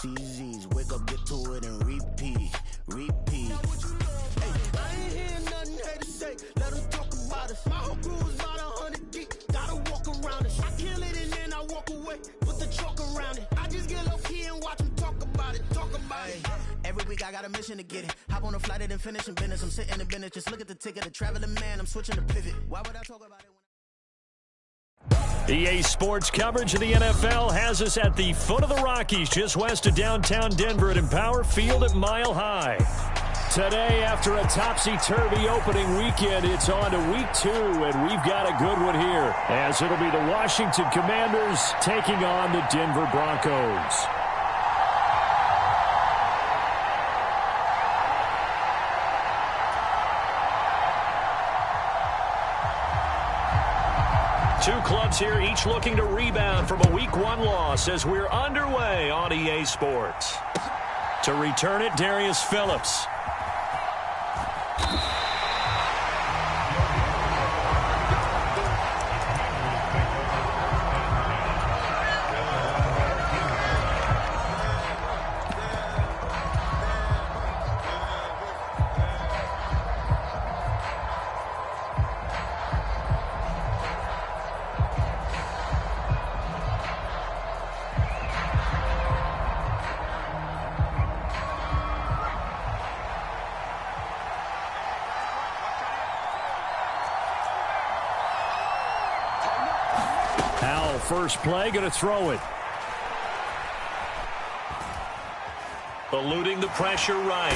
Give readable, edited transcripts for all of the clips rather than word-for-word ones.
CZs. Wake up, get to it, and repeat. Hey, I ain't hearing nothing haters say. Let them talk about us. My whole crew is about 100 deep. Gotta walk around it. I kill it and then I walk away. Put the chalk around it. I just get low key and watch them talk about it. Every week I got a mission to get it. Hop on a flight and finish in business. I'm sitting in business. Just look at the ticket. A traveling man. I'm switching to pivot. Why would I talk about it? EA Sports coverage of the NFL has us at the foot of the Rockies, just west of downtown Denver at Empower Field at Mile High. Today, after a topsy-turvy opening weekend, it's on to week 2, and we've got a good one here, as it'll be the Washington Commanders taking on the Denver Broncos. Two clubs here, each looking to rebound from a Week 1 loss as we're underway on EA Sports. To return it, Darius Phillips. First play, going to throw it. Eluding the pressure right.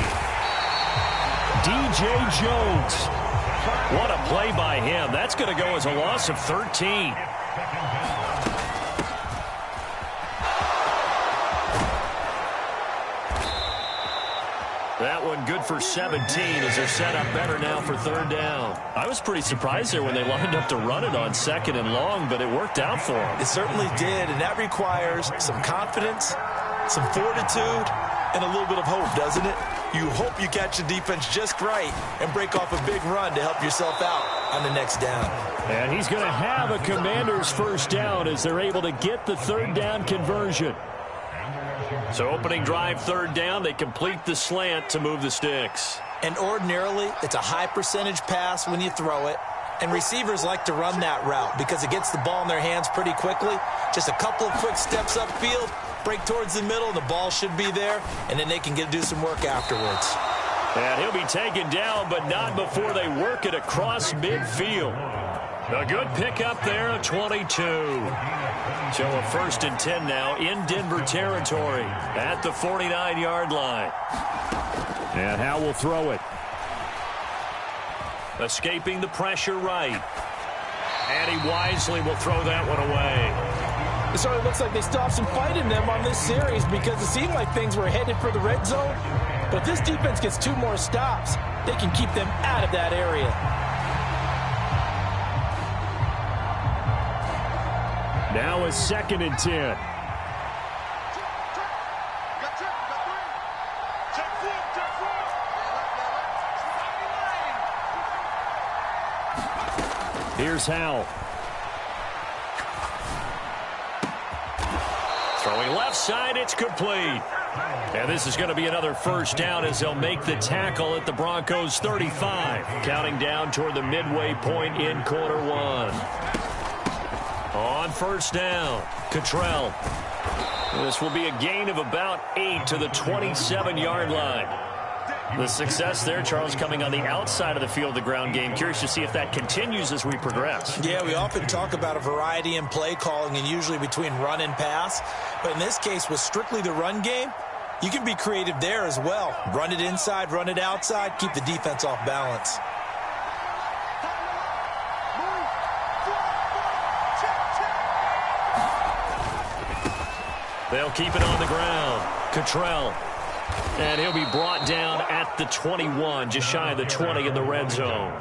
DJ Jones. What a play by him. That's going to go as a loss of 13. That one good for 17 as they're set up better now for third down. I was pretty surprised there when they lined up to run it on 2nd and long, but it worked out for them. It certainly did, and that requires some confidence, some fortitude, and a little bit of hope, doesn't it? You hope you catch the defense just right and break off a big run to help yourself out on the next down. And he's going to have a Commanders first down as they're able to get the third down conversion. So opening drive, third down, they complete the slant to move the sticks. And ordinarily, it's a high percentage pass when you throw it. And receivers like to run that route because it gets the ball in their hands pretty quickly. Just a couple of quick steps upfield, break towards the middle, the ball should be there, and then they can do some work afterwards. And he'll be taken down, but not before they work it across midfield. A good pickup there at 22. So a 1st and 10 now in Denver territory at the 49-yard line. And Howe will throw it. Escaping the pressure right. And he wisely will throw that one away. It certainly looks like they still have some fight in them on this series because it seemed like things were headed for the red zone. But this defense gets 2 more stops. They can keep them out of that area. Now a 2nd and 10. Here's Howell. Throwing left side, it's complete. And this is going to be another first down as they'll make the tackle at the Broncos 35. Counting down toward the midway point in quarter 1. On first down, Cottrell. This will be a gain of about 8 to the 27-yard line. The success there, Charles, coming on the outside of the field, the ground game. Curious to see if that continues as we progress. Yeah, we often talk about a variety in play calling and usually between run and pass. But in this case, with strictly the run game, you can be creative there as well. Run it inside, run it outside, keep the defense off balance. They'll keep it on the ground. Cottrell. And he'll be brought down at the 21, just shy of the 20 in the red zone.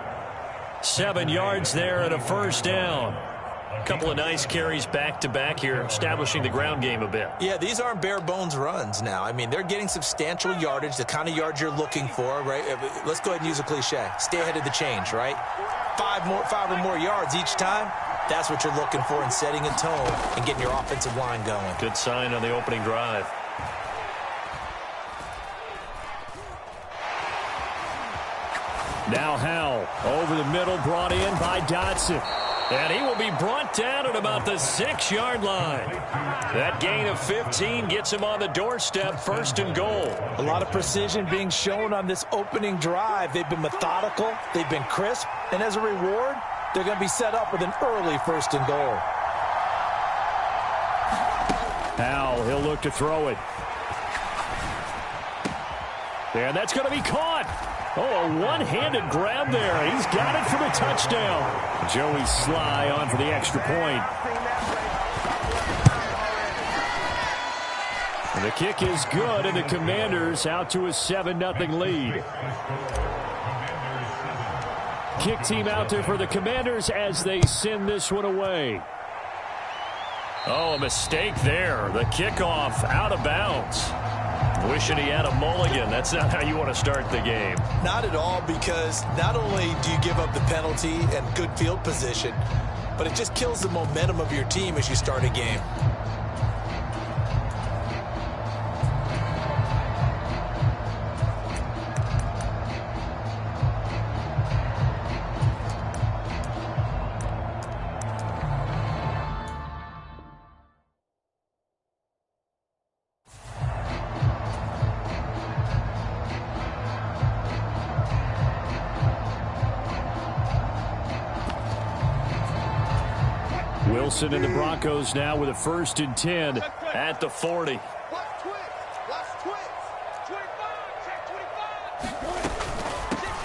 7 yards there and a first down. A couple of nice carries back-to-back here, establishing the ground game a bit. Yeah, these aren't bare-bones runs now. I mean, they're getting substantial yardage, the kind of yards you're looking for, right? Let's go ahead and use a cliche. Stay ahead of the change, right? 5 or more yards each time. That's what you're looking for in setting a tone and getting your offensive line going. Good sign on the opening drive. Now Howell over the middle, brought in by Dotson. And he will be brought down at about the 6-yard line. That gain of 15 gets him on the doorstep, 1st and goal. A lot of precision being shown on this opening drive. They've been methodical, they've been crisp, and as a reward, they're going to be set up with an early 1st and goal. Howell, he'll look to throw it. And that's going to be caught. Oh, a one-handed grab there. He's got it for the touchdown. Joey Sly on for the extra point. And the kick is good, and the Commanders out to a 7-0 lead. Kick team out there for the Commanders as they send this one away. Oh, a mistake there. The kickoff out of bounds. Wishing he had a mulligan. That's not how you want to start the game. Not at all, because not only do you give up the penalty and good field position, but it just kills the momentum of your team as you start a game. Wilson and the Broncos now with a 1st and 10 at the 40.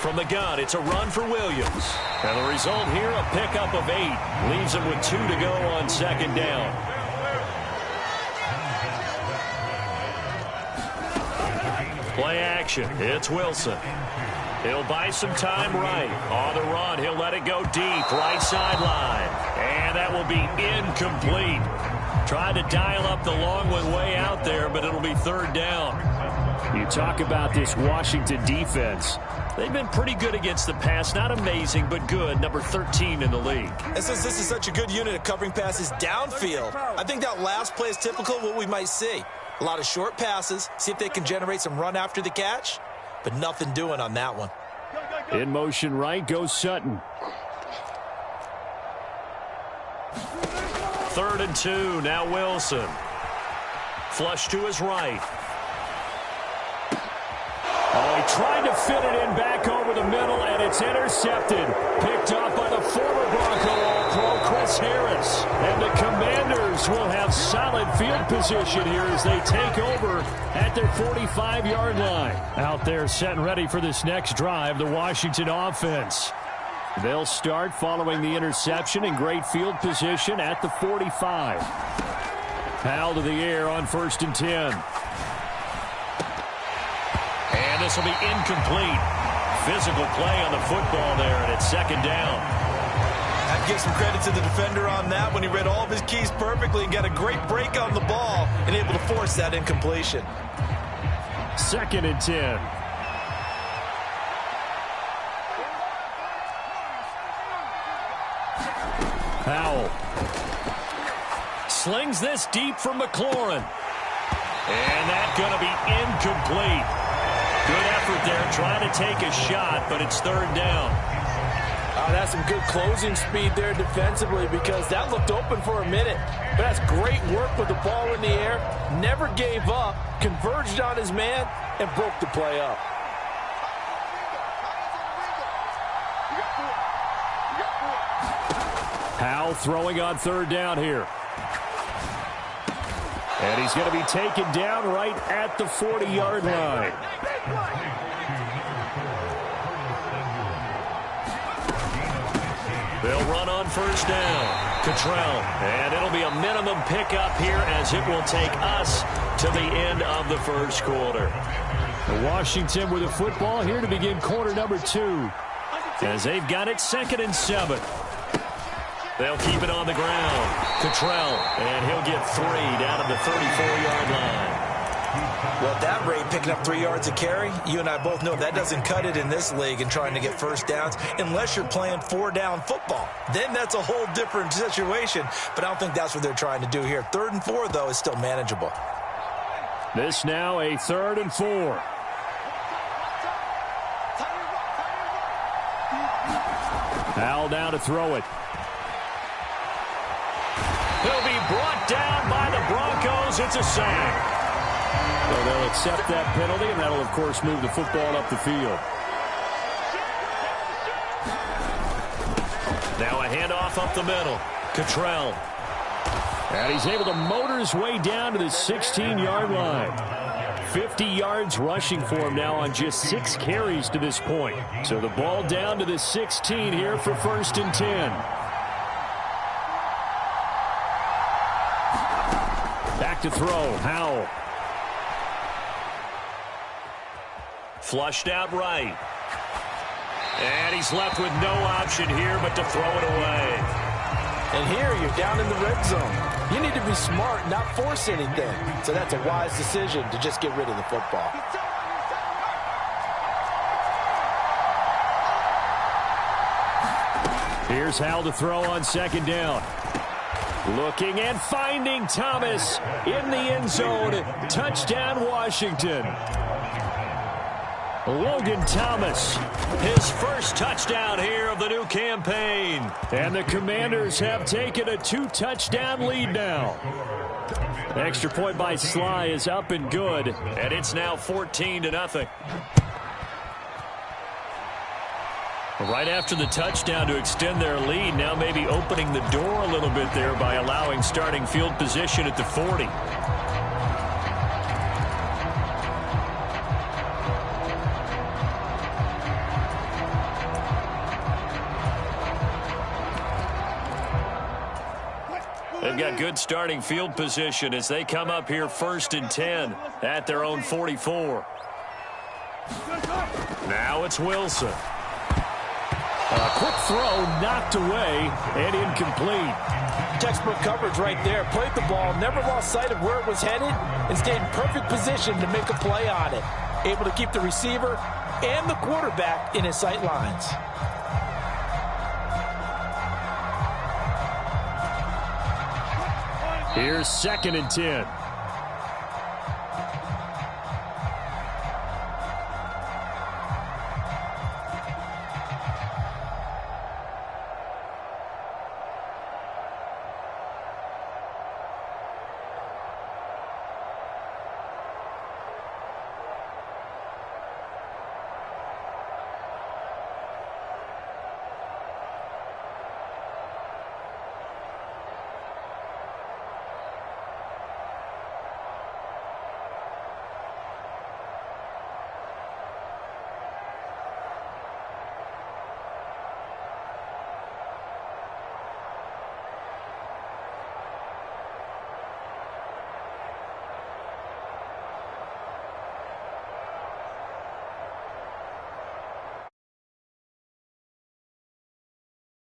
From the gun, it's a run for Williams. And the result here, a pickup of 8. Leaves him with 2 to go on 2nd down. Play action. It's Wilson. He'll buy some time right. On the run, he'll let it go deep. Right sideline. And that will be incomplete. Tried to dial up the long one way out there, but it'll be 3rd down. You talk about this Washington defense. They've been pretty good against the pass. Not amazing, but good. Number 13 in the league. And since this is such a good unit of covering passes downfield, I think that last play is typical of what we might see. A lot of short passes. See if they can generate some run after the catch. But nothing doing on that one. In motion right goes Sutton. 3rd and 2. Now Wilson. Flush to his right. Oh, he tried to fit it in back over the middle, and it's intercepted. Picked up by the former Bronco All-Pro Chris Harris. And the Commanders will have solid field position here as they take over at their 45-yard line. Out there set and ready for this next drive, the Washington offense. They'll start following the interception in great field position at the 45. Howell to the air on 1st and 10. And this will be incomplete. Physical play on the football there, and it's 2nd down. I'd give some credit to the defender on that when he read all of his keys perfectly and got a great break on the ball and able to force that incompletion. 2nd and 10. Howell slings this deep for McLaurin. And that's going to be incomplete. Good effort there, trying to take a shot, but it's 3rd down. That's some good closing speed there defensively, because that looked open for a minute. But that's great work with the ball in the air. Never gave up, converged on his man, and broke the play up. Howell throwing on 3rd down here. And he's going to be taken down right at the 40-yard line. They'll run on 1st down. Cottrell. And it'll be a minimum pickup here as it will take us to the end of the 1st quarter. Washington with the football here to begin quarter number 2. As they've got it 2nd and 7. They'll keep it on the ground. Cottrell, and he'll get 3 down at the 34-yard line. Well, at that rate, picking up 3 yards a carry, you and I both know that doesn't cut it in this league and trying to get 1st downs unless you're playing 4-down football. Then that's a whole different situation, but I don't think that's what they're trying to do here. 3rd and 4, though, is still manageable. This now a 3rd and 4. Howell now to throw it. He'll be brought down by the Broncos. It's a sack. So they'll accept that penalty, and that'll, of course, move the football up the field. Now a handoff up the middle. Cottrell. And he's able to motor his way down to the 16-yard line. 50 yards rushing for him now on just 6 carries to this point. So the ball down to the 16 here for 1st and 10. Back to throw. Howell. Flushed out right. And he's left with no option here but to throw it away. And here you're down in the red zone. You need to be smart, not force anything. So that's a wise decision to just get rid of the football. Here's Howell to throw on 2nd down. Looking and finding Thomas in the end zone. Touchdown, Washington. Logan Thomas, his first touchdown here of the new campaign. And the Commanders have taken a 2-touchdown lead now. Extra point by Sly is up and good, and it's now 14-0. Right after the touchdown to extend their lead, now maybe opening the door a little bit there by allowing starting field position at the 40. They've got good starting field position as they come up here 1st and 10 at their own 44. Now it's Wilson. A quick throw knocked away and incomplete. Textbook coverage right there. Played the ball, never lost sight of where it was headed, and stayed in perfect position to make a play on it. Able to keep the receiver and the quarterback in his sight lines. Here's 2nd and 10.